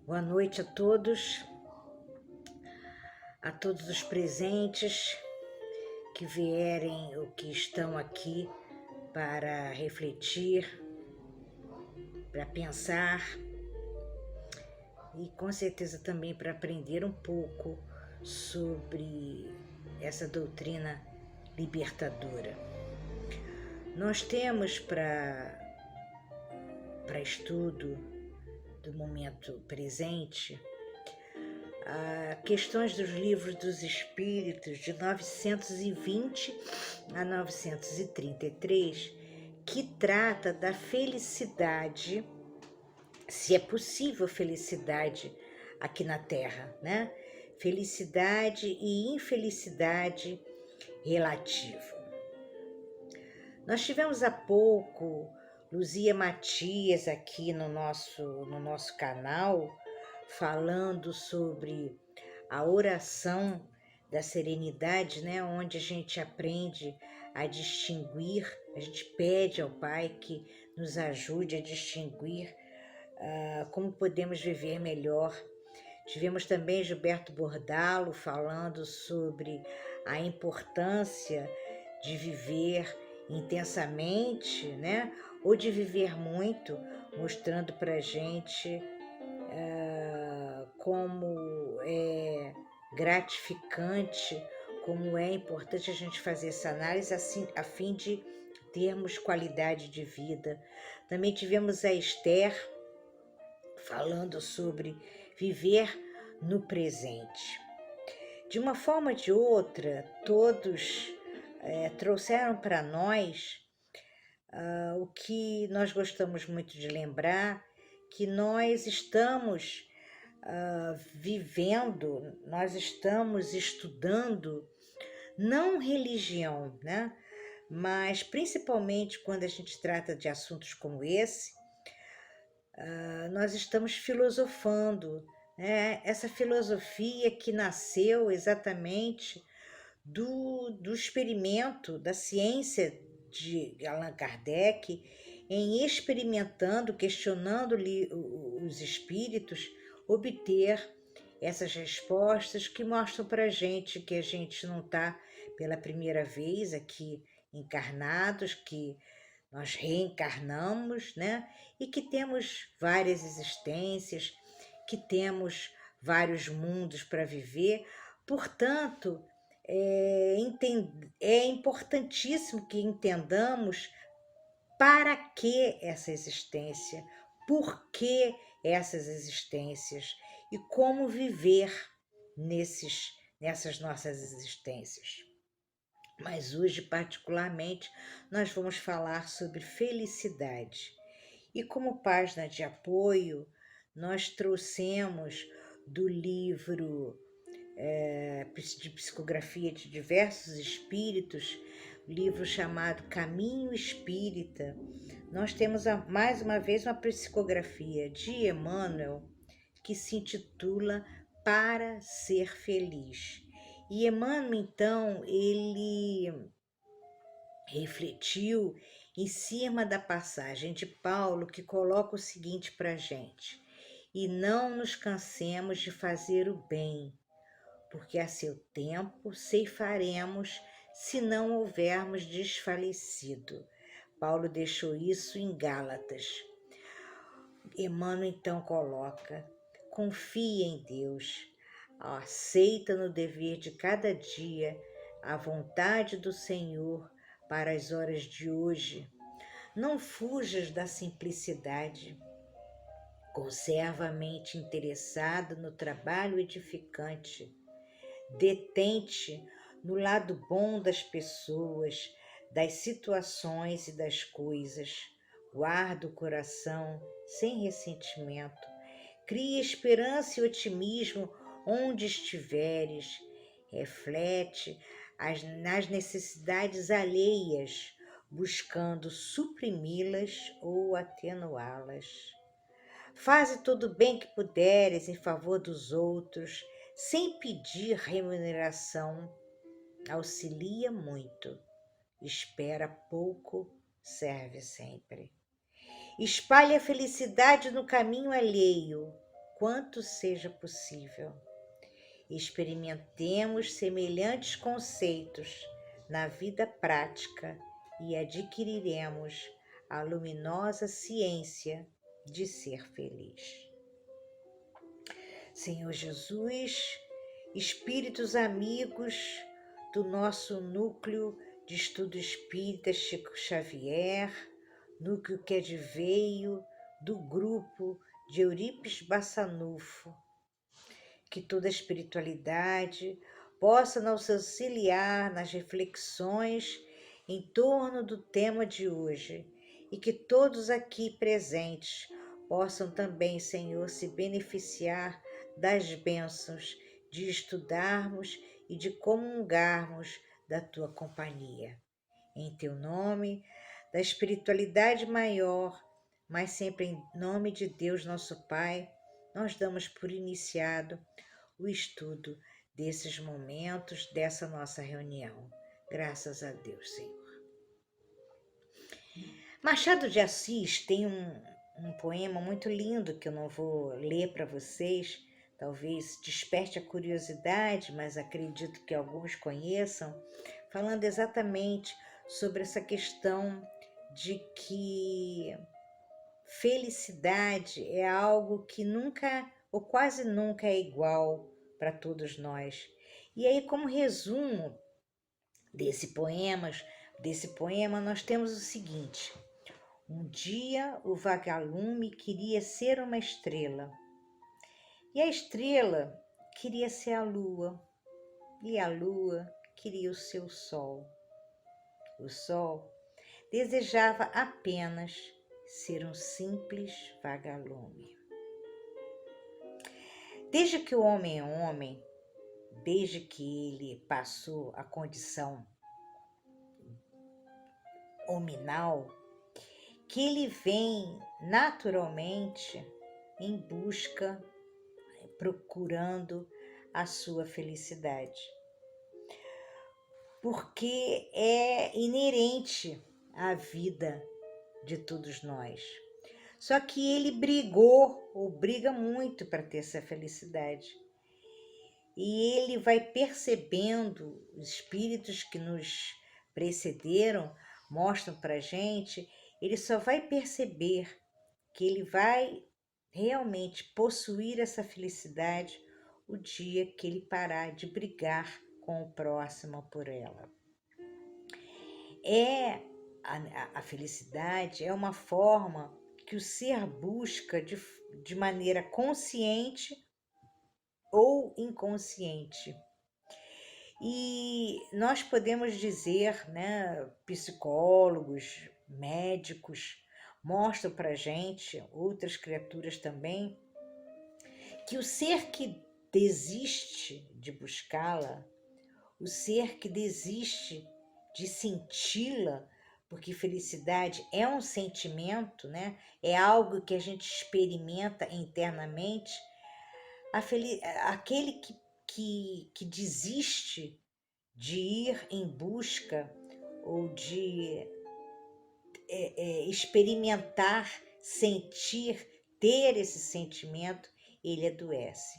Boa noite a todos os presentes que vierem ou que estão aqui para refletir, para pensar e com certeza também para aprender um pouco sobre essa doutrina libertadora. Nós temos para estudo do momento presente questões dos livros dos Espíritos de 920 a 933, que trata da felicidade, se é possível felicidade aqui na Terra, né? Felicidade e infelicidade relativa. Nós tivemos há pouco Luzia Matias aqui no nosso canal, falando sobre a oração da serenidade, né? Onde a gente aprende a distinguir, a gente pede ao Pai que nos ajude a distinguir como podemos viver melhor. Tivemos também Gilberto Bordalo falando sobre a importância de viver intensamente, né? Ou de viver muito, mostrando para a gente como é gratificante, como é importante a gente fazer essa análise assim, a fim de termos qualidade de vida. Também tivemos a Esther falando sobre viver no presente. De uma forma ou de outra, todos trouxeram para nós o que nós gostamos muito de lembrar, que nós estamos vivendo, nós estamos estudando não religião, né? Mas principalmente quando a gente trata de assuntos como esse, nós estamos filosofando, né? Essa filosofia que nasceu exatamente do experimento da ciência de Allan Kardec, em experimentando, questionando os espíritos, obter essas respostas que mostram para a gente que a gente não está pela primeira vez aqui encarnados, que nós reencarnamos, né? E que temos várias existências, que temos vários mundos para viver. Portanto, é importantíssimo que entendamos para que essa existência, por que essas existências e como viver nessas nossas existências. Mas hoje, particularmente, nós vamos falar sobre felicidade. E como página de apoio, nós trouxemos do livro de psicografia de diversos espíritos, livro chamado Caminho Espírita. Nós temos mais uma vez uma psicografia de Emmanuel que se intitula Para Ser Feliz. E Emmanuel, então, ele refletiu em cima da passagem de Paulo que coloca o seguinte para a gente: e não nos cansemos de fazer o bem, porque a seu tempo ceifaremos se não houvermos desfalecido. Paulo deixou isso em Gálatas. Emmanuel então coloca: confia em Deus, aceita no dever de cada dia a vontade do Senhor para as horas de hoje. Não fujas da simplicidade. Conserva a mente interessada no trabalho edificante. Detente no lado bom das pessoas, das situações e das coisas. Guarda o coração sem ressentimento. Cria esperança e otimismo onde estiveres. Reflete nas necessidades alheias, buscando suprimi-las ou atenuá-las. Faze todo o bem que puderes em favor dos outros, sem pedir remuneração. Auxilia muito, espera pouco, serve sempre. Espalhe a felicidade no caminho alheio, quanto seja possível. Experimentemos semelhantes conceitos na vida prática e adquiriremos a luminosa ciência de ser feliz. Senhor Jesus, espíritos amigos do nosso núcleo de estudo espírita Chico Xavier, núcleo que adveio do grupo de Eurípides Bassanufo, que toda a espiritualidade possa nos auxiliar nas reflexões em torno do tema de hoje e que todos aqui presentes possam também, Senhor, se beneficiar das bênçãos de estudarmos e de comungarmos da Tua companhia. Em Teu nome, da espiritualidade maior, mas sempre em nome de Deus, nosso Pai, nós damos por iniciado o estudo desses momentos, dessa nossa reunião. Graças a Deus, Senhor. Machado de Assis tem um poema muito lindo que eu não vou ler para vocês, talvez desperte a curiosidade, mas acredito que alguns conheçam, falando exatamente sobre essa questão de que felicidade é algo que nunca ou quase nunca é igual para todos nós. E aí, como resumo desse poema, nós temos o seguinte: um dia o vagalume queria ser uma estrela, e a estrela queria ser a lua, e a lua queria o seu sol. O sol desejava apenas ser um simples vagalume. Desde que o homem é homem, desde que ele passou a condição hominal, que ele vem naturalmente em busca, procurando a sua felicidade. Porque é inerente à vida de todos nós. Só que ele brigou, ou briga muito para ter essa felicidade. E ele vai percebendo, os espíritos que nos precederam mostram para a gente, ele só vai perceber que ele vai realmente possuir essa felicidade o dia que ele parar de brigar com o próximo por ela. A felicidade é uma forma que o ser busca de maneira consciente ou inconsciente. E nós podemos dizer, né, psicólogos, médicos, mostram para a gente, outras criaturas também, que o ser que desiste de buscá-la, o ser que desiste de senti-la, porque felicidade é um sentimento, né? É algo que a gente experimenta internamente. Aquele que desiste de ir em busca ou de experimentar, sentir, ter esse sentimento, ele adoece.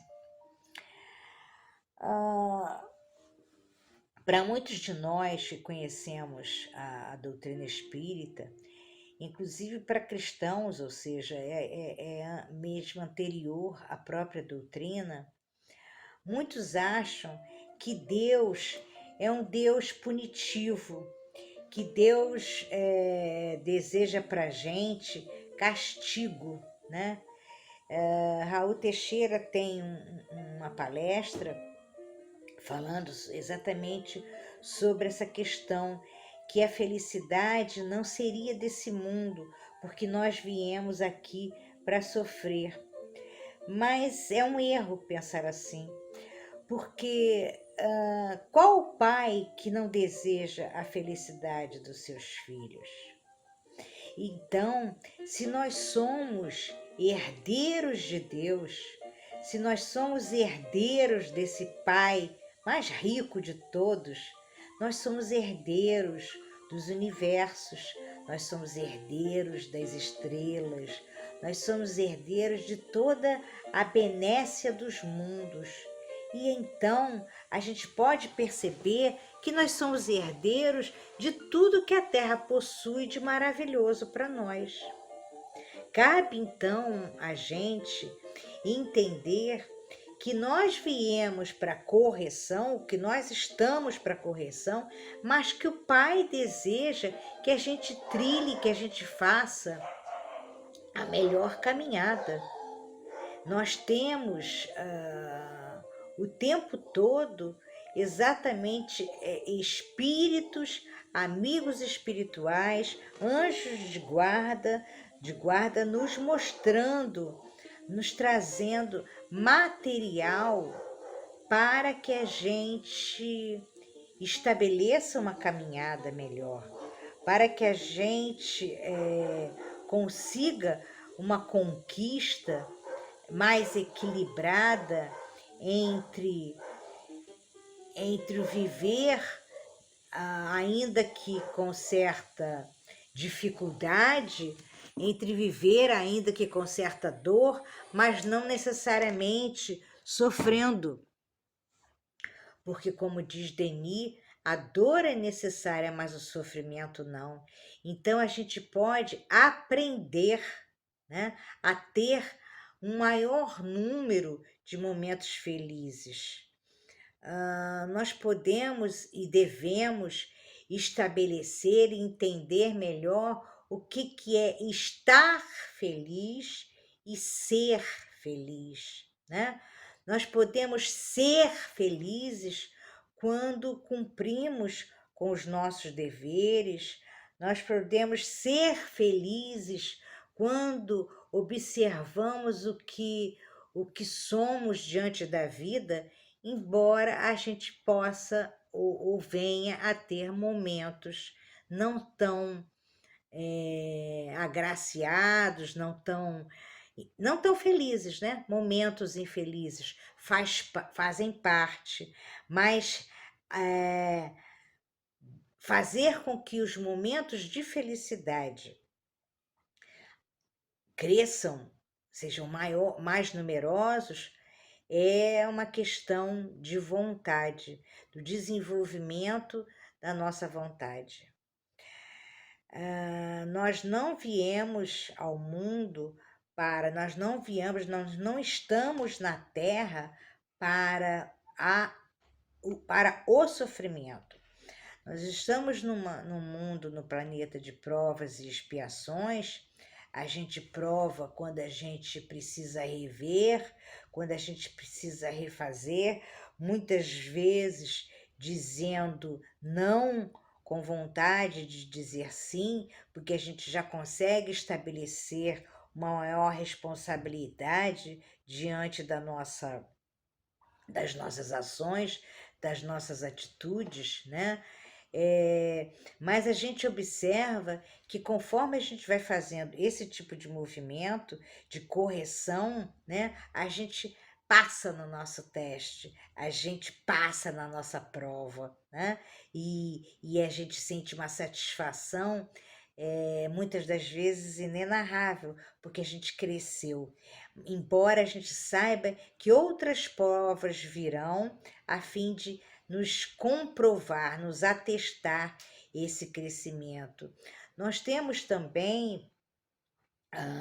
Para muitos de nós que conhecemos a doutrina espírita, inclusive para cristãos, ou seja, é mesmo anterior à própria doutrina, muitos acham que Deus é um Deus punitivo, que Deus deseja para a gente castigo, né? Raul Teixeira tem uma palestra falando exatamente sobre essa questão, que a felicidade não seria desse mundo, porque nós viemos aqui para sofrer. Mas é um erro pensar assim, porque qual o pai que não deseja a felicidade dos seus filhos? Então, se nós somos herdeiros de Deus, se nós somos herdeiros desse Pai mais rico de todos, nós somos herdeiros dos universos, nós somos herdeiros das estrelas, nós somos herdeiros de toda a benécia dos mundos. E então a gente pode perceber que nós somos herdeiros de tudo que a Terra possui de maravilhoso para nós. Cabe então a gente entender que nós viemos para correção, que nós estamos para correção, mas que o Pai deseja que a gente trilhe, que a gente faça a melhor caminhada. Nós temos o tempo todo exatamente espíritos, amigos espirituais, anjos de guarda nos mostrando, nos trazendo material para que a gente estabeleça uma caminhada melhor, para que a gente consiga uma conquista mais equilibrada entre o viver, ainda que com certa dificuldade, entre viver ainda que com certa dor, mas não necessariamente sofrendo. Porque, como diz Denis, a dor é necessária, mas o sofrimento não. Então, a gente pode aprender, né, a ter um maior número de momentos felizes. Nós podemos e devemos estabelecer e entender melhor o que é estar feliz e ser feliz, né? Nós podemos ser felizes quando cumprimos com os nossos deveres, nós podemos ser felizes quando observamos o que somos diante da vida, embora a gente possa ou venha a ter momentos não tão agraciados, não tão felizes, né? Momentos infelizes fazem parte, mas fazer com que os momentos de felicidade cresçam, sejam mais numerosos, é uma questão de vontade, do desenvolvimento da nossa vontade. Nós não viemos ao mundo nós não estamos na Terra para o sofrimento. Nós estamos num mundo, no planeta de provas e expiações. A gente prova quando a gente precisa rever, quando a gente precisa refazer, muitas vezes dizendo não com vontade de dizer sim, porque a gente já consegue estabelecer uma maior responsabilidade diante das nossas ações, das nossas atitudes, né? Mas a gente observa que conforme a gente vai fazendo esse tipo de movimento de correção, né, a gente passa no nosso teste, a gente passa na nossa prova, né? E a gente sente uma satisfação muitas das vezes inenarrável, porque a gente cresceu. Embora a gente saiba que outras provas virão a fim de nos comprovar, nos atestar esse crescimento. Nós temos também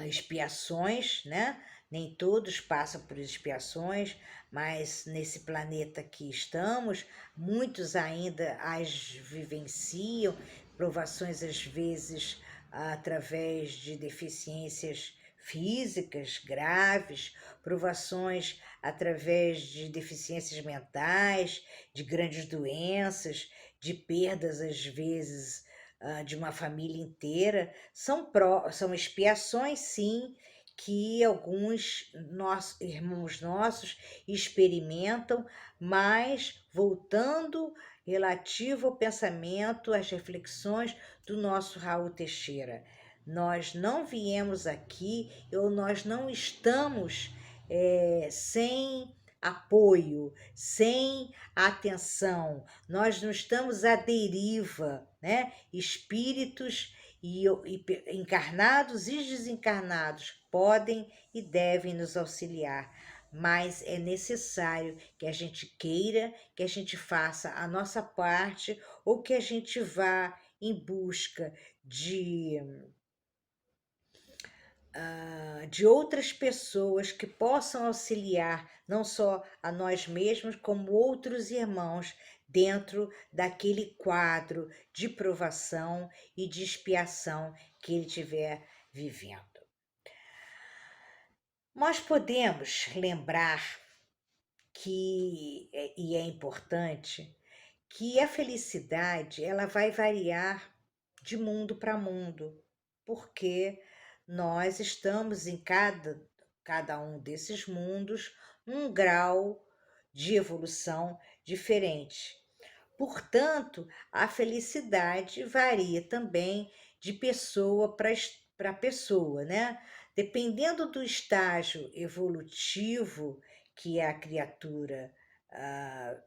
expiações, né? Nem todos passam por expiações, mas nesse planeta que estamos, muitos ainda as vivenciam, provações às vezes através de deficiências físicas graves, provações através de deficiências mentais, de grandes doenças, de perdas às vezes de uma família inteira. São expiações, sim, que alguns irmãos nossos experimentam, mas voltando relativo ao pensamento, às reflexões do nosso Raul Teixeira. Nós não viemos aqui, ou nós não estamos sem apoio, sem atenção, nós não estamos à deriva, né? Espíritos encarnados e desencarnados podem e devem nos auxiliar, mas é necessário que a gente queira, que a gente faça a nossa parte ou que a gente vá em busca de de outras pessoas que possam auxiliar não só a nós mesmos, como outros irmãos dentro daquele quadro de provação e de expiação que ele estiver vivendo. Nós podemos lembrar e é importante, que a felicidade ela vai variar de mundo para mundo, porque nós estamos em cada um desses mundos num grau de evolução diferente. Portanto, a felicidade varia também de pessoa para pessoa, né? Dependendo do estágio evolutivo que a criatura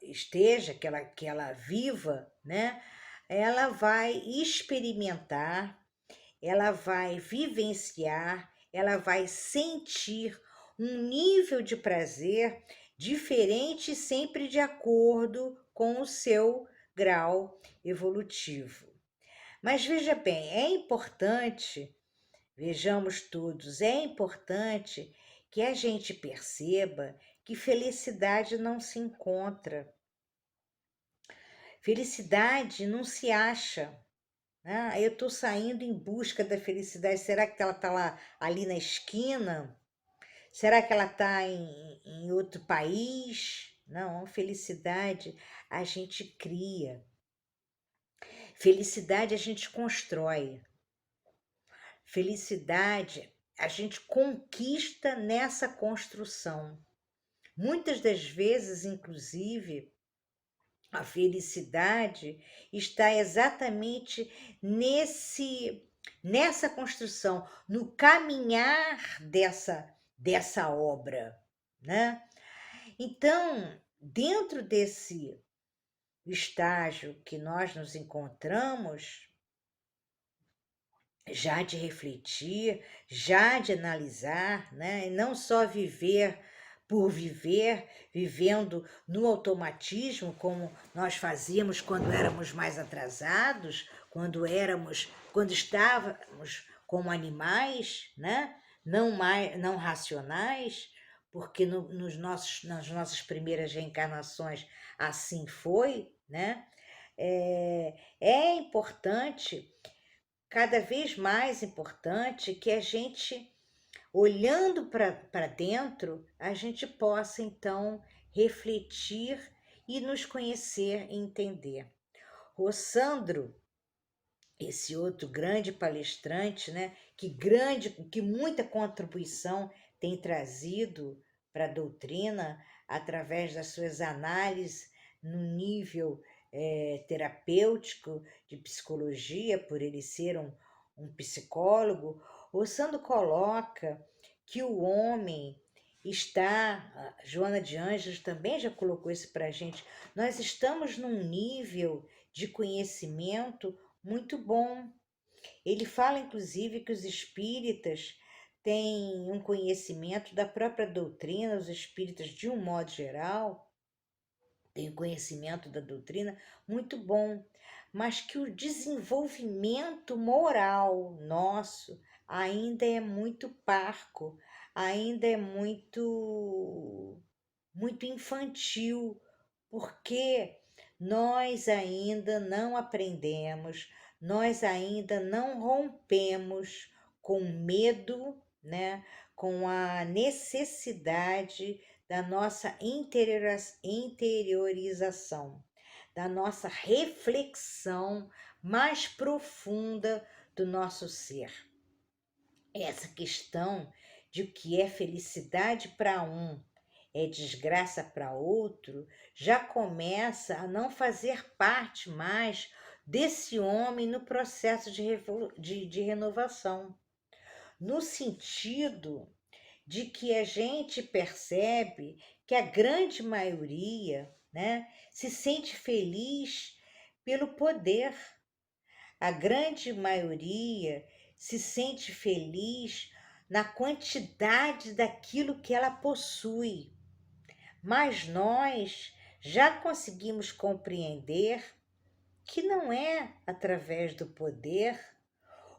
esteja, que ela viva, né? Ela vai experimentar, ela vai vivenciar, ela vai sentir um nível de prazer diferente, sempre de acordo com o seu grau evolutivo. Mas veja bem, é importante, vejamos todos, é importante que a gente perceba que felicidade não se encontra. Felicidade não se acha. Né? Eu estou saindo em busca da felicidade. Será que ela está lá ali na esquina? Será que ela está em outro país? Não, felicidade a gente cria. Felicidade a gente constrói. Felicidade a gente conquista nessa construção. Muitas das vezes, inclusive, a felicidade está exatamente nessa construção, no caminhar dessa obra, né? Então, dentro desse estágio que nós nos encontramos, já de refletir, já de analisar, né? E não só viver por viver, vivendo no automatismo, como nós fazíamos quando éramos mais atrasados, quando estávamos como animais, né? Não racionais, porque nas nossas primeiras reencarnações assim foi, né? É importante, cada vez mais importante, que a gente, olhando para dentro, a gente possa então refletir e nos conhecer e entender. O Sandro, esse outro grande palestrante, né, que muita contribuição tem trazido para a doutrina através das suas análises no nível terapêutico de psicologia, por ele ser um psicólogo. O Sandro coloca que o homem está, a Joana de Ângeles também já colocou isso para a gente, nós estamos num nível de conhecimento muito bom. Ele fala, inclusive, que os espíritas têm um conhecimento da própria doutrina, os espíritas, de um modo geral, têm um conhecimento da doutrina muito bom, mas que o desenvolvimento moral nosso ainda é muito parco, ainda é muito infantil, porque nós ainda não aprendemos, nós ainda não rompemos com medo, né? Com a necessidade da nossa interiorização, da nossa reflexão mais profunda do nosso ser. Essa questão de o que é felicidade para um é desgraça para outro, já começa a não fazer parte mais desse homem no processo de renovação, no sentido de que a gente percebe que a grande maioria, né, se sente feliz pelo poder. a grande maioria se sente feliz na quantidade daquilo que ela possui, mas nós já conseguimos compreender que não é através do poder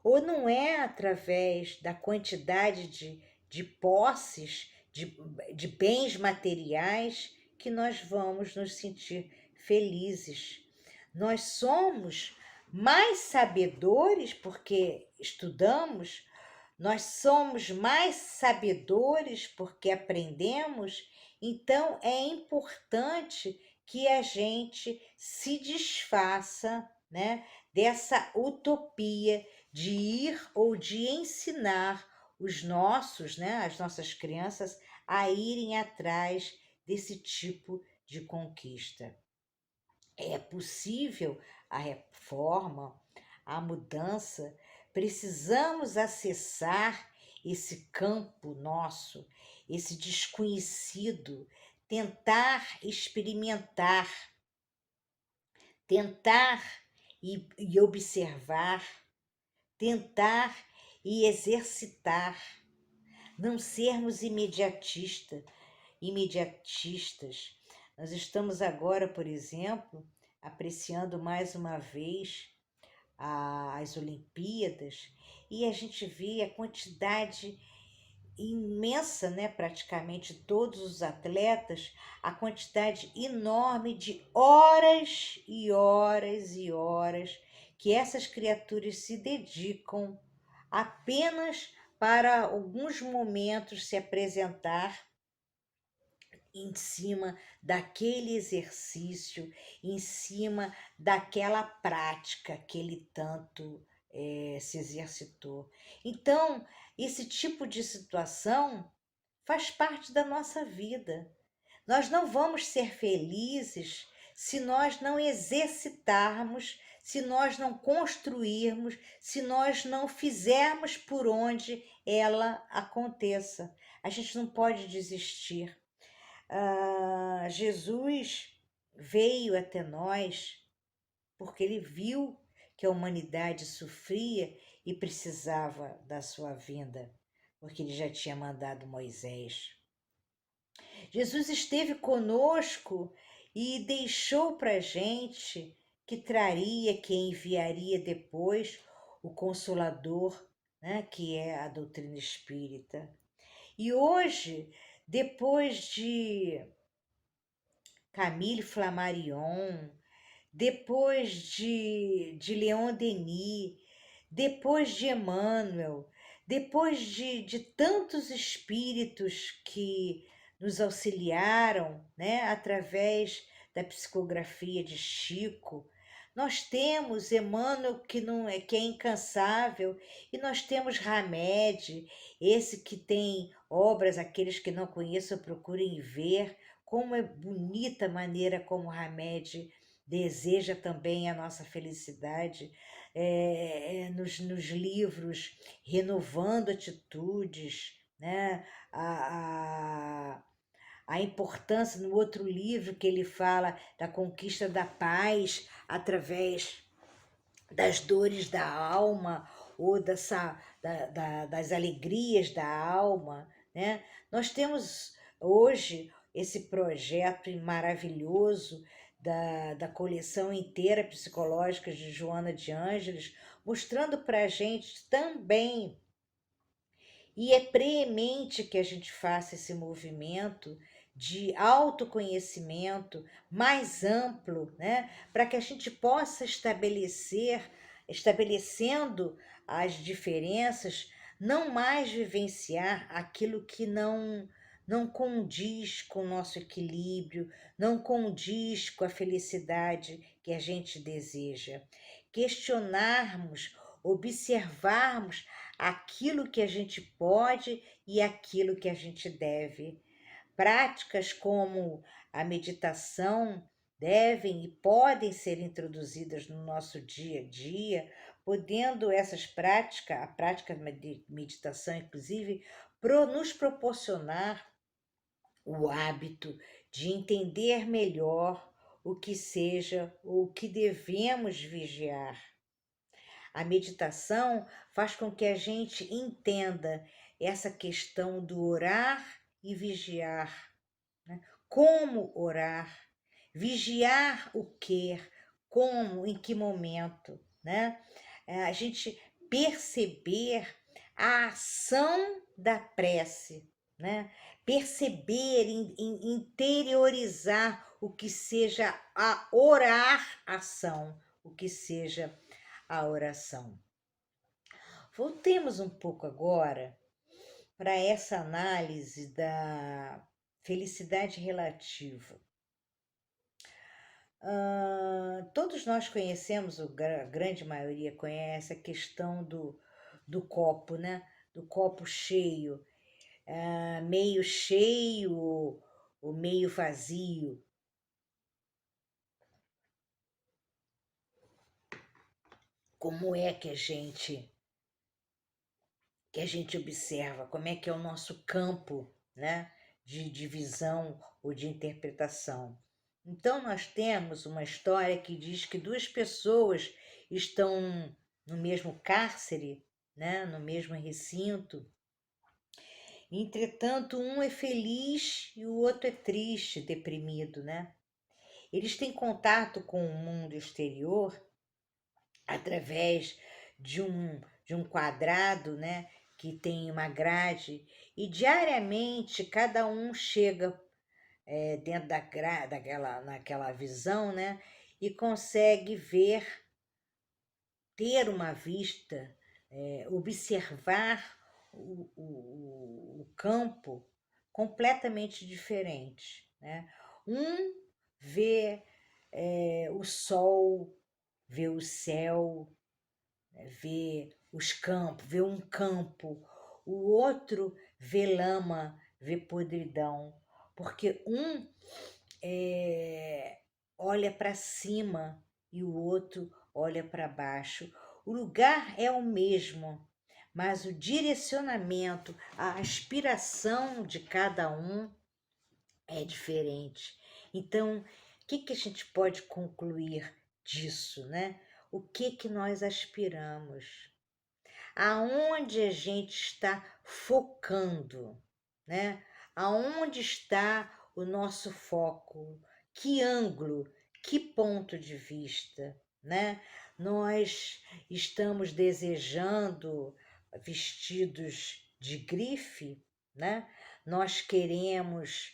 ou não é através da quantidade de posses, de bens materiais, que nós vamos nos sentir felizes. Nós somos mais sabedores porque estudamos, nós somos mais sabedores porque aprendemos, então é importante que a gente se desfaça, né, dessa utopia de ir ou de ensinar os nossos, né, as nossas crianças a irem atrás desse tipo de conquista. É possível a reforma, a mudança, precisamos acessar esse campo nosso, esse desconhecido, tentar experimentar, tentar e observar, tentar e exercitar, não sermos imediatistas. Nós estamos agora, por exemplo, apreciando mais uma vez as Olimpíadas e a gente vê a quantidade imensa, né, praticamente todos os atletas, a quantidade enorme de horas e horas e horas que essas criaturas se dedicam apenas para alguns momentos se apresentar em cima daquele exercício, em cima daquela prática que ele tanto se exercitou. Então, esse tipo de situação faz parte da nossa vida. Nós não vamos ser felizes se nós não exercitarmos, se nós não construirmos, se nós não fizermos por onde ela aconteça. A gente não pode desistir. Jesus veio até nós porque ele viu que a humanidade sofria e precisava da sua vinda, porque ele já tinha mandado Moisés. Jesus esteve conosco e deixou para a gente que traria, que enviaria depois o Consolador, né, que é a doutrina espírita. E hoje, depois de Camille Flammarion, depois de Leon Denis, depois de Emmanuel, depois de tantos espíritos que nos auxiliaram, né, através da psicografia de Chico, nós temos Emmanuel que não é que é incansável e nós temos Hamed, esse que tem obras, aqueles que não conheçam procurem ver como é bonita a maneira como Hamed deseja também a nossa felicidade, nos livros Renovando Atitudes, né? A importância no outro livro que ele fala da conquista da paz através das dores da alma ou das alegrias da alma, né? Nós temos hoje esse projeto maravilhoso da coleção inteira psicológica de Joana de Ângeles, mostrando para a gente também, e é preemente que a gente faça esse movimento de autoconhecimento mais amplo, né? Para que a gente possa estabelecendo as diferenças, não mais vivenciar aquilo que não condiz com o nosso equilíbrio, não condiz com a felicidade que a gente deseja. Questionarmos, observarmos aquilo que a gente pode e aquilo que a gente deve. Práticas como a meditação devem e podem ser introduzidas no nosso dia a dia, podendo essas práticas, a prática de meditação, inclusive, nos proporcionar o hábito de entender melhor o que seja ou o que devemos vigiar. A meditação faz com que a gente entenda essa questão do orar e vigiar, né? Como orar, vigiar o quê, como, em que momento, né? A gente perceber a ação da prece, né? Perceber, interiorizar o que seja a orar ação, o que seja a oração. Voltemos um pouco agora para essa análise da felicidade relativa. Todos nós conhecemos, a grande maioria conhece a questão do copo, né? Do copo cheio, meio cheio ou meio vazio. Como é que a gente observa, como é que é o nosso campo, né, de visão ou de interpretação. Então, nós temos uma história que diz que duas pessoas estão no mesmo cárcere, né, no mesmo recinto. Entretanto, um é feliz e o outro é triste, deprimido, né? Eles têm contato com o mundo exterior através de um quadrado, né, que tem uma grade, e diariamente cada um chega dentro naquela visão, né, e consegue ver, ter uma vista, observar o campo completamente diferente, né? Um vê o sol, vê o céu, vê os campos, vê um campo, o outro vê lama, vê podridão, porque um olha para cima e o outro olha para baixo. O lugar é o mesmo, mas o direcionamento, a aspiração de cada um é diferente. Então, o que a gente pode concluir disso, né? O que nós aspiramos? Aonde a gente está focando, né? Aonde está o nosso foco? Que ângulo? Que ponto de vista, né? Nós estamos desejando vestidos de grife, né? Nós queremos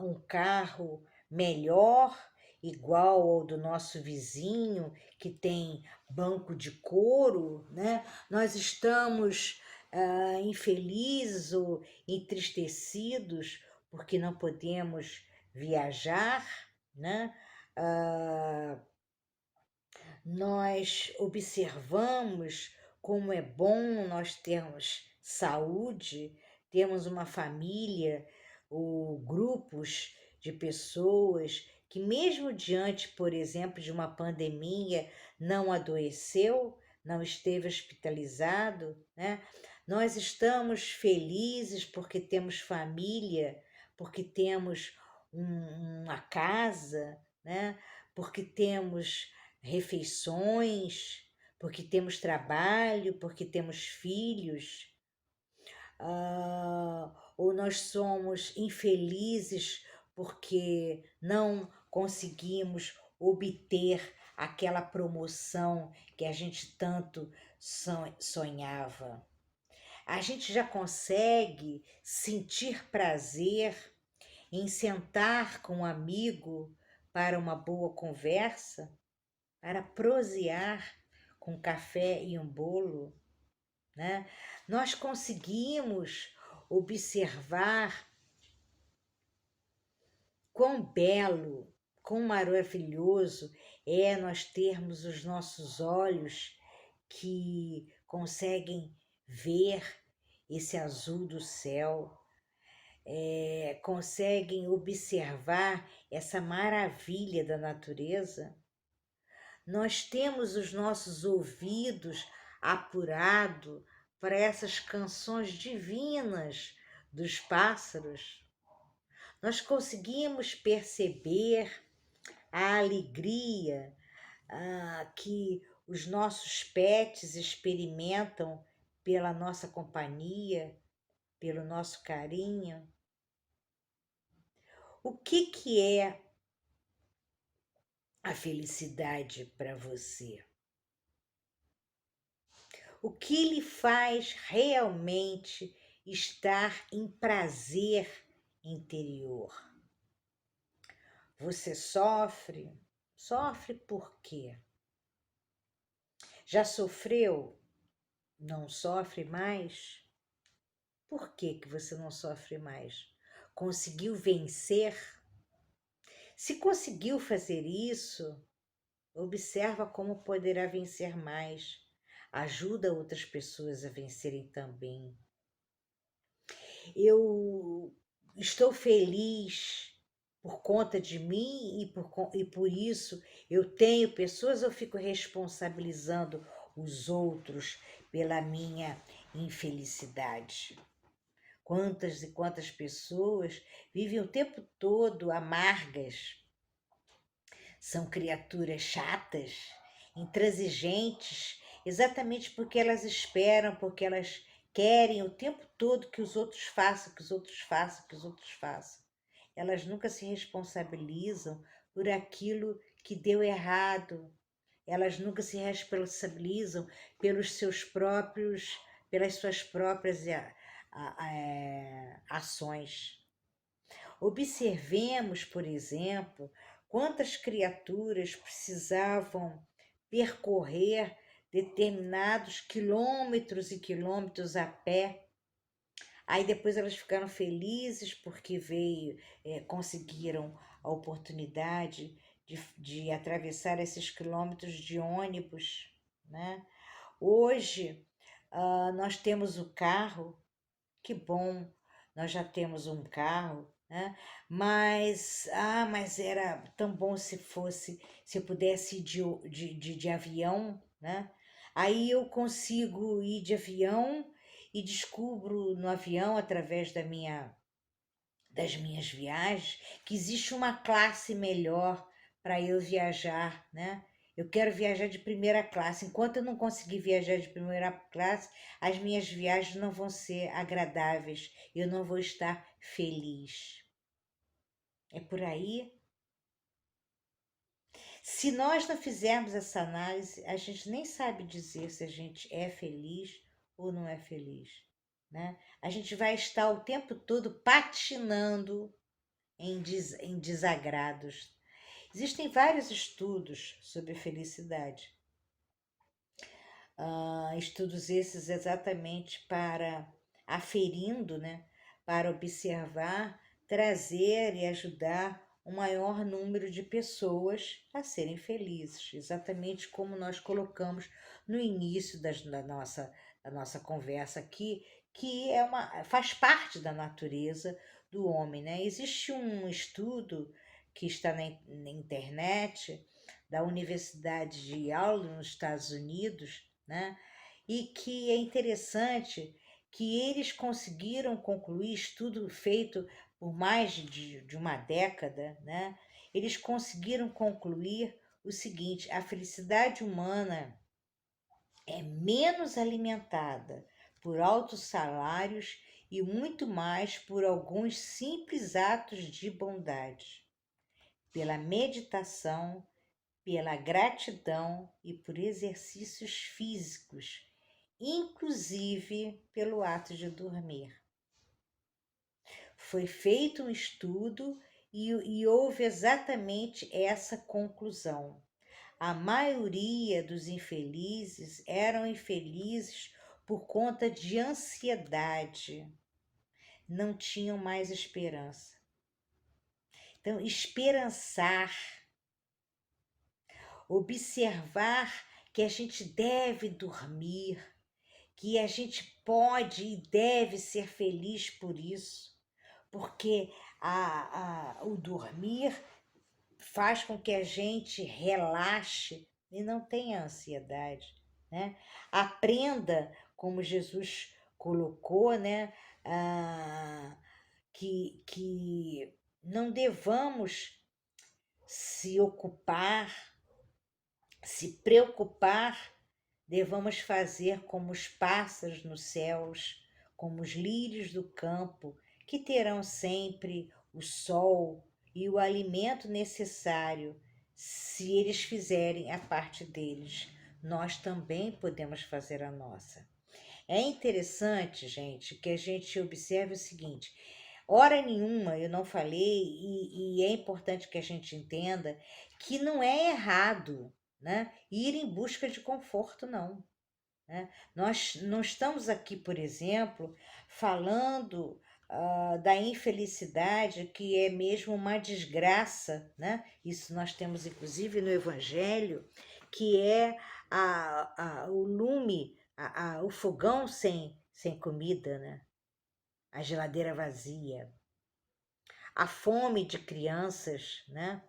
um carro melhor, igual ao do nosso vizinho, que tem banco de couro, né? Nós estamos infelizes ou entristecidos porque não podemos viajar, né? Nós observamos como é bom nós termos saúde, termos uma família ou grupos de pessoas que, mesmo diante, por exemplo, de uma pandemia, não adoeceu, não esteve hospitalizado, né? Nós estamos felizes porque temos família, porque temos uma casa, né? Porque temos refeições, porque temos trabalho, porque temos filhos, ou nós somos infelizes porque não conseguimos obter aquela promoção que a gente tanto sonhava. A gente já consegue sentir prazer em sentar com um amigo para uma boa conversa, para prosear com café e um bolo, né? Nós conseguimos observar quão belo, quão maravilhoso é nós termos os nossos olhos que conseguem ver esse azul do céu, conseguem observar essa maravilha da natureza. Nós temos os nossos ouvidos apurados para essas canções divinas dos pássaros. Nós conseguimos perceber a alegria que os nossos pets experimentam pela nossa companhia, pelo nosso carinho. O que é a felicidade para você? O que lhe faz realmente estar em prazer interior? Você sofre? Sofre por quê? Já sofreu? Não sofre mais? Por que você não sofre mais? Conseguiu vencer? Se conseguiu fazer isso, observa como poderá vencer mais. Ajuda outras pessoas a vencerem também. Eu estou feliz por conta de mim e por isso eu tenho pessoas, eu fico responsabilizando os outros pela minha infelicidade. Quantas e quantas pessoas vivem o tempo todo amargas, são criaturas chatas, intransigentes, exatamente porque elas esperam, porque elas querem o tempo todo que os outros façam, que os outros façam, que os outros façam. Elas nunca se responsabilizam por aquilo que deu errado. Elas nunca se responsabilizam pelos seus próprios, pelas suas próprias ações. Observemos, por exemplo, quantas criaturas precisavam percorrer determinados quilômetros e quilômetros a pé. Aí depois elas ficaram felizes porque conseguiram a oportunidade de atravessar esses quilômetros de ônibus, né? Hoje, nós temos o carro, que bom, nós já temos um carro, né? Mas era tão bom se eu pudesse ir de avião, né? Aí eu consigo ir de avião e descubro no avião, através das minhas viagens, que existe uma classe melhor para eu viajar, né? Eu quero viajar de primeira classe. Enquanto eu não conseguir viajar de primeira classe, as minhas viagens não vão ser agradáveis. Eu não vou estar feliz. É por aí. Se nós não fizermos essa análise, a gente nem sabe dizer se a gente é feliz ou não é feliz, né? A gente vai estar o tempo todo patinando em desagrados. Existem vários estudos sobre felicidade. Estudos esses exatamente para aferindo, né, para observar, trazer e ajudar um maior número de pessoas a serem felizes, exatamente como nós colocamos no início da nossa conversa aqui, que faz parte da natureza do homem, né? Existe um estudo que está na internet da Universidade de Yale, nos Estados Unidos, né? E que é interessante que eles conseguiram concluir, estudo feito por mais de uma década, né? Eles conseguiram concluir o seguinte: a felicidade humana é menos alimentada por altos salários e muito mais por alguns simples atos de bondade, pela meditação, pela gratidão e por exercícios físicos, inclusive pelo ato de dormir. Foi feito um estudo e houve exatamente essa conclusão. A maioria dos infelizes eram infelizes por conta de ansiedade, não tinham mais esperança. Então, esperançar, observar que a gente deve dormir, que a gente pode e deve ser feliz por isso, porque o dormir faz com que a gente relaxe e não tenha ansiedade, né? Aprenda, como Jesus colocou, né? Que não devamos se ocupar se preocupar, devamos fazer como os pássaros nos céus, como os lírios do campo, que terão sempre o sol e o alimento necessário. Se eles fizerem a parte deles, nós também podemos fazer a nossa. É interessante, gente, que a gente observe o seguinte: hora nenhuma eu não falei, e é importante que a gente entenda que não é errado, né, ir em busca de conforto, não. Né? Nós não estamos aqui, por exemplo, falando da infelicidade, que é mesmo uma desgraça, né? Isso nós temos inclusive no Evangelho, que é o lume, o fogão sem comida, né? A geladeira vazia, a fome de crianças, né?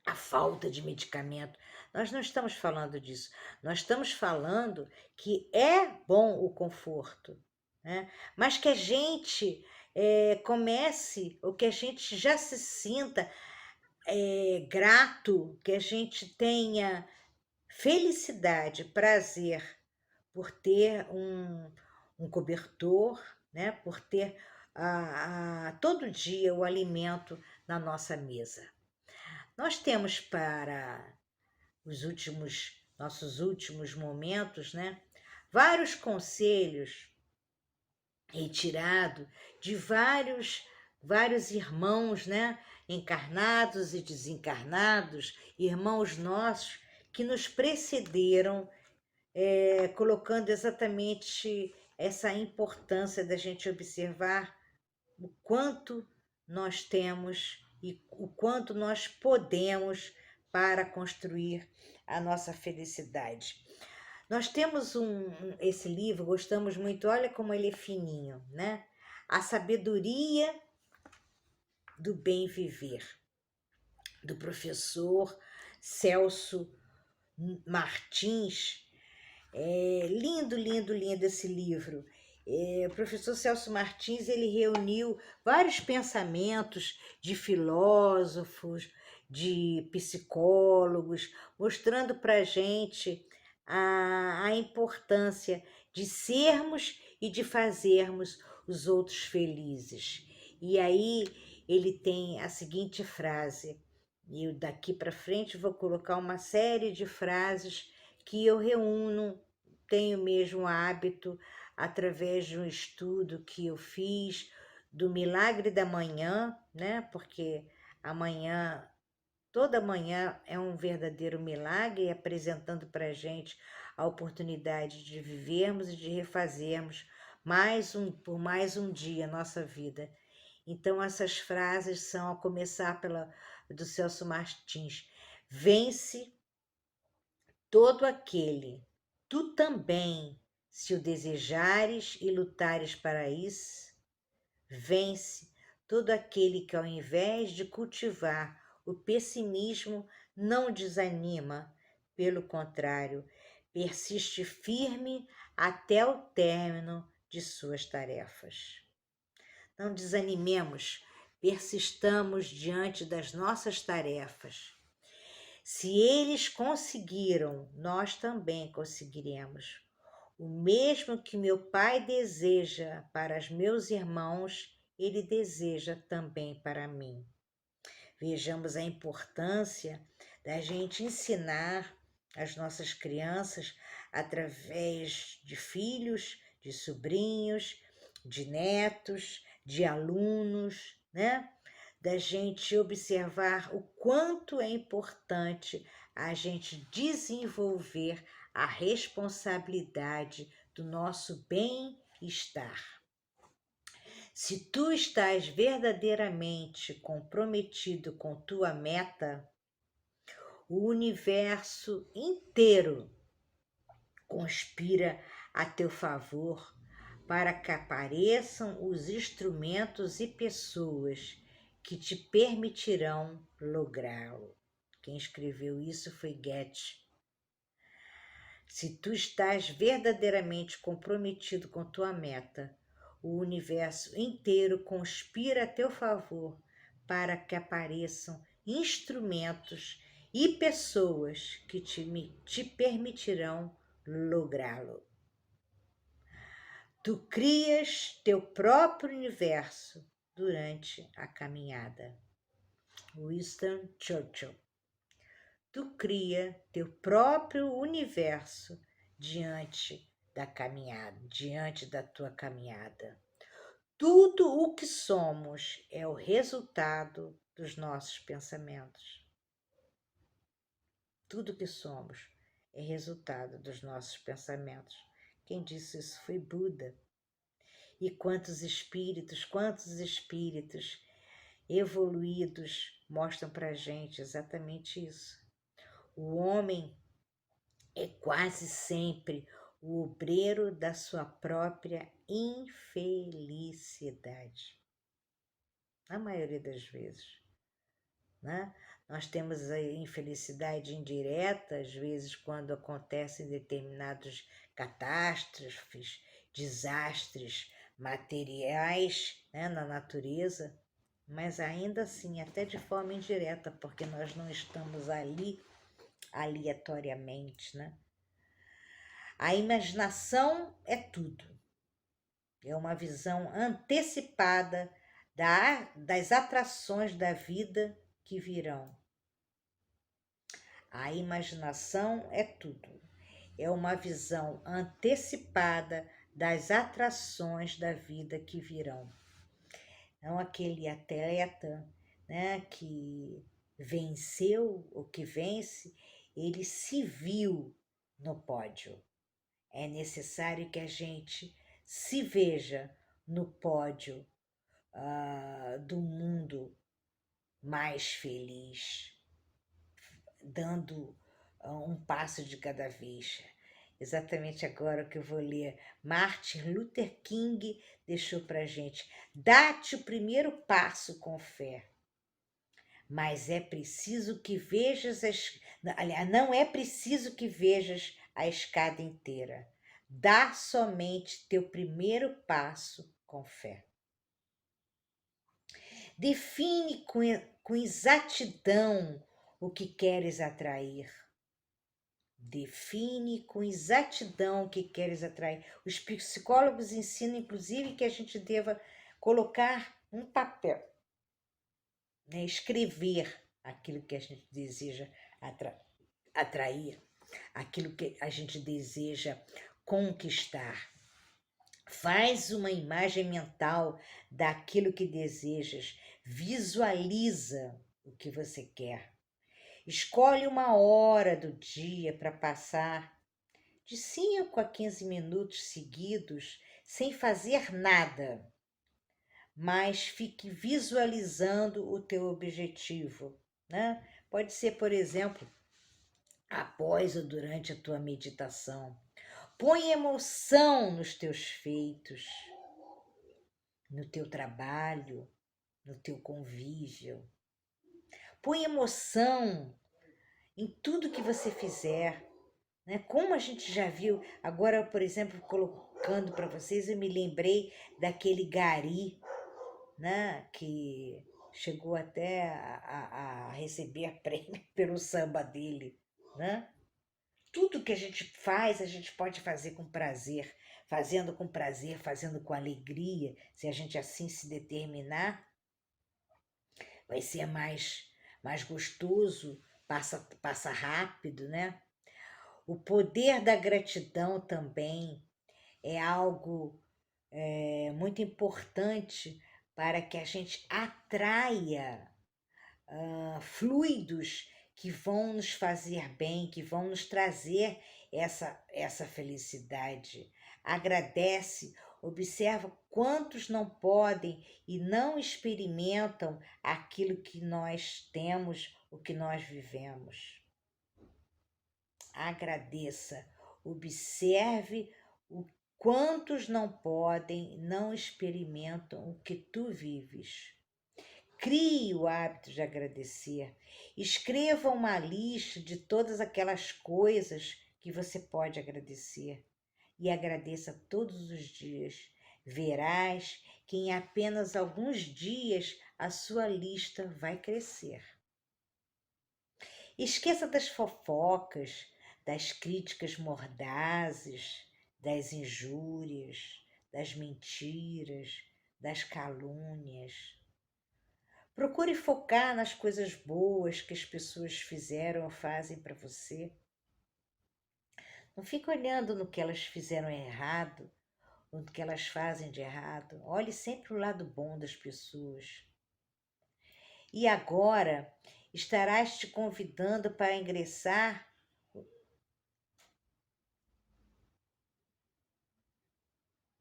A falta de medicamento. Nós não estamos falando disso. Nós estamos falando que é bom o conforto, né? Mas que a gente comece, ou que a gente já se sinta grato, que a gente tenha felicidade, prazer por ter um cobertor, né? Por ter todo dia o alimento na nossa mesa. Nós temos para nossos últimos momentos, né? Vários conselhos retirados de vários irmãos, né? Encarnados e desencarnados, irmãos nossos que nos precederam, colocando exatamente essa importância da gente observar o quanto nós temos e o quanto nós podemos para construir a nossa felicidade. Nós temos esse livro, gostamos muito, olha como ele é fininho, né? A Sabedoria do Bem Viver, do professor Celso Martins. Lindo, lindo, lindo esse livro. O professor Celso Martins, ele reuniu vários pensamentos de filósofos, de psicólogos, mostrando para a gente a importância de sermos e de fazermos os outros felizes. E aí ele tem a seguinte frase, e eu daqui para frente vou colocar uma série de frases que eu reúno, tenho mesmo hábito, através de um estudo que eu fiz do milagre da manhã, né? Porque amanhã, toda manhã é um verdadeiro milagre, apresentando para a gente a oportunidade de vivermos e de refazermos por mais um dia a nossa vida. Então, essas frases são, a começar do Celso Martins: vence todo aquele, tu também, se o desejares e lutares para isso, vence todo aquele que, ao invés de cultivar o pessimismo, não desanima, pelo contrário, persiste firme até o término de suas tarefas. Não desanimemos, persistamos diante das nossas tarefas. Se eles conseguiram, nós também conseguiremos. O mesmo que meu Pai deseja para os meus irmãos, Ele deseja também para mim. Vejamos a importância da gente ensinar as nossas crianças através de filhos, de sobrinhos, de netos, de alunos, né? Da gente observar o quanto é importante a gente desenvolver a responsabilidade do nosso bem-estar. Se tu estás verdadeiramente comprometido com tua meta, o universo inteiro conspira a teu favor para que apareçam os instrumentos e pessoas que te permitirão lográ-lo. Quem escreveu isso foi Goethe. Se tu estás verdadeiramente comprometido com tua meta, o universo inteiro conspira a teu favor para que apareçam instrumentos e pessoas que te permitirão lográ-lo. Tu crias teu próprio universo durante a caminhada. Winston Churchill. Tu cria teu próprio universo diante da caminhada, diante da tua caminhada. Tudo o que somos é o resultado dos nossos pensamentos. Tudo que somos é resultado dos nossos pensamentos. Quem disse isso foi Buda. E quantos espíritos evoluídos mostram para gente exatamente isso. O homem é quase sempre o obreiro da sua própria infelicidade. Na maioria das vezes, né? Nós temos a infelicidade indireta, às vezes, quando acontecem determinadas catástrofes, desastres materiais, né, na natureza, mas ainda assim, até de forma indireta, porque nós não estamos ali aleatoriamente, né? A imaginação é tudo. É uma visão antecipada das atrações da vida que virão. A imaginação é tudo. É uma visão antecipada das atrações da vida que virão. Não aquele atleta, né, que venceu ou que vence, ele se viu no pódio. É necessário que a gente se veja no pódio do mundo mais feliz, dando um passo de cada vez. Exatamente agora que eu vou ler, Martin Luther King deixou para gente: dá-te o primeiro passo com fé, mas é preciso que vejas aliás, não é preciso que vejas a escada inteira. Dá somente teu primeiro passo com fé. Define com exatidão o que queres atrair. Define com exatidão o que queres atrair. Os psicólogos ensinam, inclusive, que a gente deva colocar um papel, né? Escrever aquilo que a gente deseja atrair, aquilo que a gente deseja conquistar. Faz uma imagem mental daquilo que desejas, visualiza o que você quer. Escolhe uma hora do dia para passar de 5 a 15 minutos seguidos sem fazer nada, mas fique visualizando o teu objetivo, né? Pode ser, por exemplo, após ou durante a tua meditação. Põe emoção nos teus feitos, no teu trabalho, no teu convívio. Põe emoção em tudo que você fizer, né? Como a gente já viu, agora, por exemplo, colocando para vocês, eu me lembrei daquele Gari, né? Que chegou até a receber prêmio pelo samba dele, né? Tudo que a gente faz, a gente pode fazer com prazer. Fazendo com prazer, fazendo com alegria, se a gente assim se determinar, vai ser mais gostoso, passa rápido, né? O poder da gratidão também é algo muito importante para que a gente atraia fluidos que vão nos fazer bem, que vão nos trazer essa felicidade. Agradece, observa quantos não podem e não experimentam aquilo que nós temos, o que nós vivemos. Agradeça, observe o quantos não podem, não experimentam o que tu vives. Crie o hábito de agradecer. Escreva uma lista de todas aquelas coisas que você pode agradecer e agradeça todos os dias. Verás que em apenas alguns dias a sua lista vai crescer. Esqueça das fofocas, das críticas mordazes, das injúrias, das mentiras, das calúnias. Procure focar nas coisas boas que as pessoas fizeram ou fazem para você. Não fique olhando no que elas fizeram errado, ou no que elas fazem de errado. Olhe sempre o lado bom das pessoas. E agora estarás te convidando para ingressar.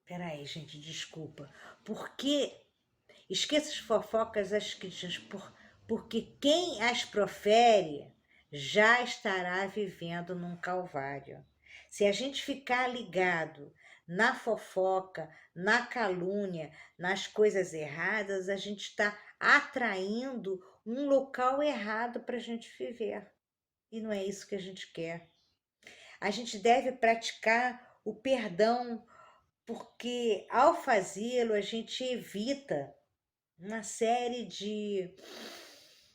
Peraí, gente, desculpa. Porque esqueça as fofocas, as críticas, porque quem as profere já estará vivendo num calvário. Se a gente ficar ligado na fofoca, na calúnia, nas coisas erradas, a gente está atraindo um local errado para a gente viver. E não é isso que a gente quer. A gente deve praticar o perdão, porque ao fazê-lo a gente evita uma série de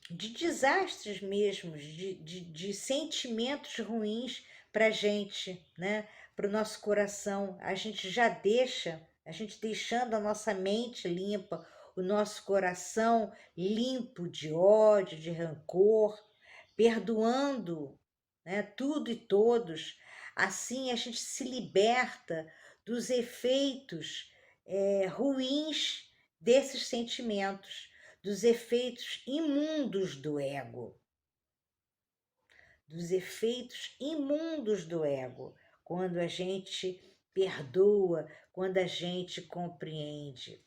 desastres mesmo, de sentimentos ruins para a gente, né? Para o nosso coração. A gente já deixa, a gente deixando a nossa mente limpa, o nosso coração limpo de ódio, de rancor, perdoando, né, tudo e todos. Assim a gente se liberta dos efeitos ruins desses sentimentos, dos efeitos imundos do ego, dos efeitos imundos do ego, quando a gente perdoa, quando a gente compreende.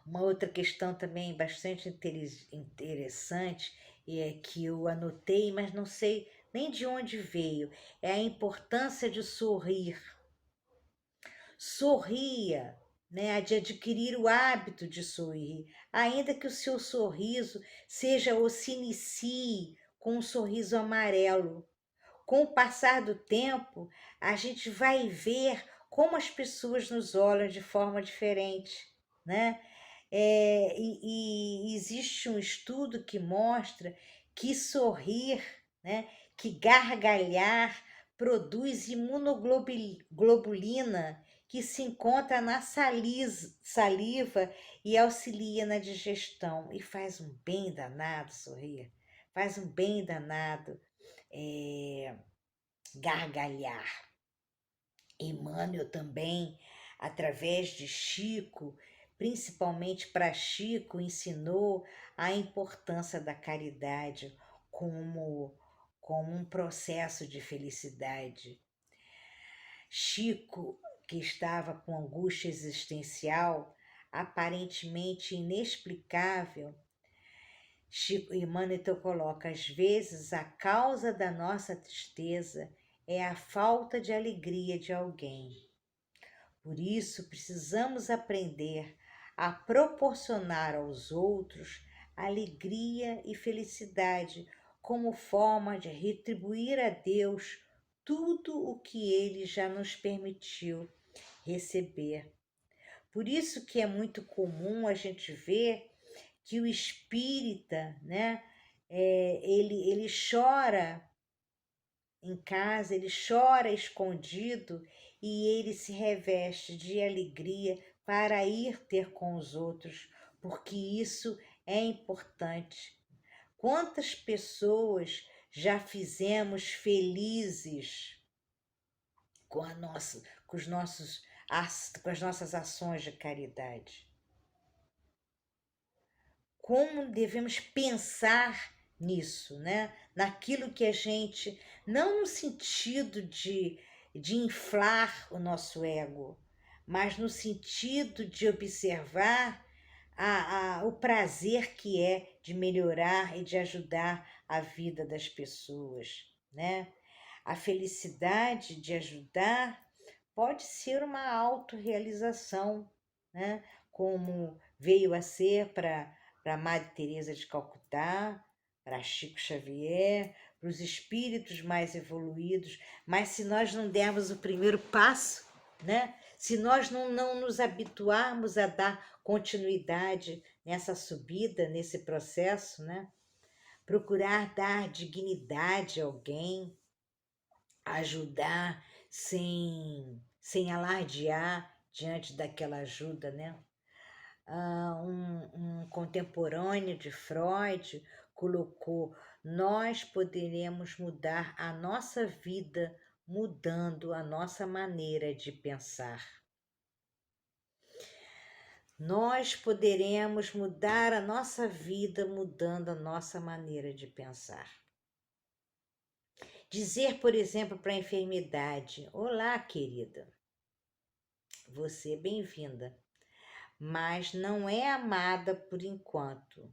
Uma outra questão também bastante interessante é que eu anotei, mas não sei nem de onde veio, é a importância de sorrir. Sorria, né, de adquirir o hábito de sorrir, ainda que o seu sorriso seja ou se inicie com um sorriso amarelo. Com o passar do tempo, a gente vai ver como as pessoas nos olham de forma diferente, né? E existe um estudo que mostra que sorrir, né, que gargalhar produz imunoglobulina que se encontra na saliva e auxilia na digestão. E faz um bem danado sorrir, faz um bem danado gargalhar. Emmanuel também, através de Chico, principalmente para Chico, ensinou a importância da caridade como um processo de felicidade. Chico, que estava com angústia existencial, aparentemente inexplicável, Chico Emmanuel então coloca: às vezes a causa da nossa tristeza é a falta de alegria de alguém. Por isso, precisamos aprender a proporcionar aos outros alegria e felicidade como forma de retribuir a Deus tudo o que Ele já nos permitiu receber. Por isso que é muito comum a gente ver que o espírita, né, ele chora em casa, ele chora escondido e ele se reveste de alegria para ir ter com os outros, porque isso é importante. Quantas pessoas já fizemos felizes com a nossa, com os nossos, com as nossas ações de caridade? Como devemos pensar nisso, né? Naquilo que a gente, não no sentido de inflar o nosso ego, mas no sentido de observar o prazer que é de melhorar e de ajudar a vida das pessoas, né? A felicidade de ajudar pode ser uma autorrealização, né? Como veio a ser para Madre Teresa de Calcutá, para Chico Xavier, para os espíritos mais evoluídos. Mas se nós não dermos o primeiro passo, né? Se nós não nos habituarmos a dar continuidade nessa subida, nesse processo, né? procurar dar dignidade a alguém, ajudar sem alardear diante daquela ajuda, né? Um contemporâneo de Freud colocou: nós poderemos mudar a nossa vida mudando a nossa maneira de pensar. Nós poderemos mudar a nossa vida mudando a nossa maneira de pensar. Dizer, por exemplo, para a enfermidade: olá, querida, você é bem-vinda, mas não é amada por enquanto.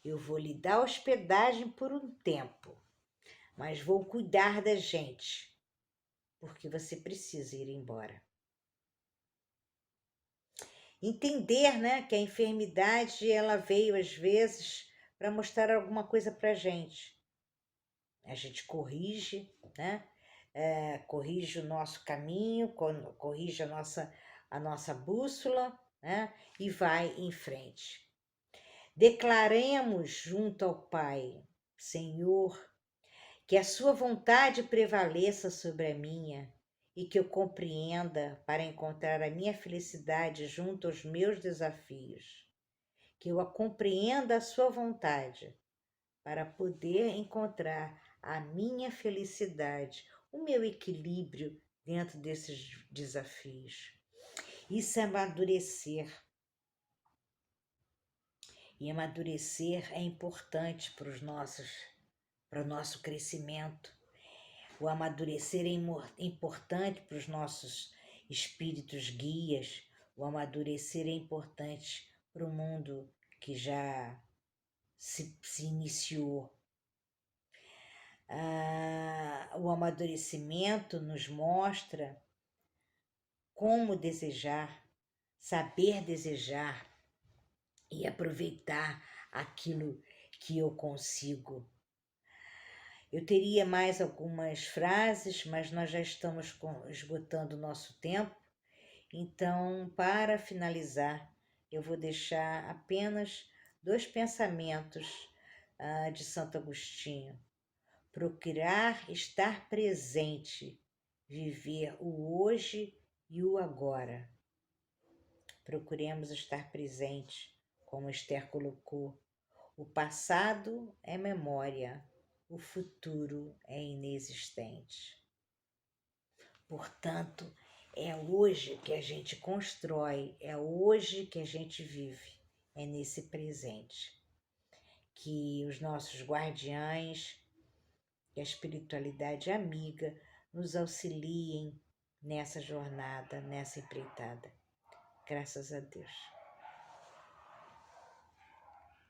Eu vou lhe dar hospedagem por um tempo, mas vou cuidar da gente, porque você precisa ir embora. Entender, né, que a enfermidade ela veio às vezes para mostrar alguma coisa para a gente. A gente corrige, né? Corrige o nosso caminho, corrige a nossa bússola, né? E vai em frente. Declaremos junto ao Pai: Senhor, que a sua vontade prevaleça sobre a minha e que eu compreenda para encontrar a minha felicidade junto aos meus desafios. Que eu compreenda a sua vontade para poder encontrar a minha felicidade, o meu equilíbrio dentro desses desafios. Isso é amadurecer. E amadurecer é importante para o nosso crescimento. O amadurecer é importante para os nossos espíritos guias. O amadurecer é importante para o mundo que já se iniciou. O amadurecimento nos mostra como desejar, saber desejar e aproveitar aquilo que eu consigo. Eu teria mais algumas frases, mas nós já estamos esgotando o nosso tempo. Então, para finalizar, eu vou deixar apenas 2 pensamentos de Santo Agostinho. Procurar estar presente, viver o hoje e o agora. Procuremos estar presente, como Esther colocou. O passado é memória, o futuro é inexistente. Portanto, é hoje que a gente constrói, é hoje que a gente vive, é nesse presente. Que os nossos guardiães, que a espiritualidade amiga nos auxiliem nessa jornada, nessa empreitada. Graças a Deus.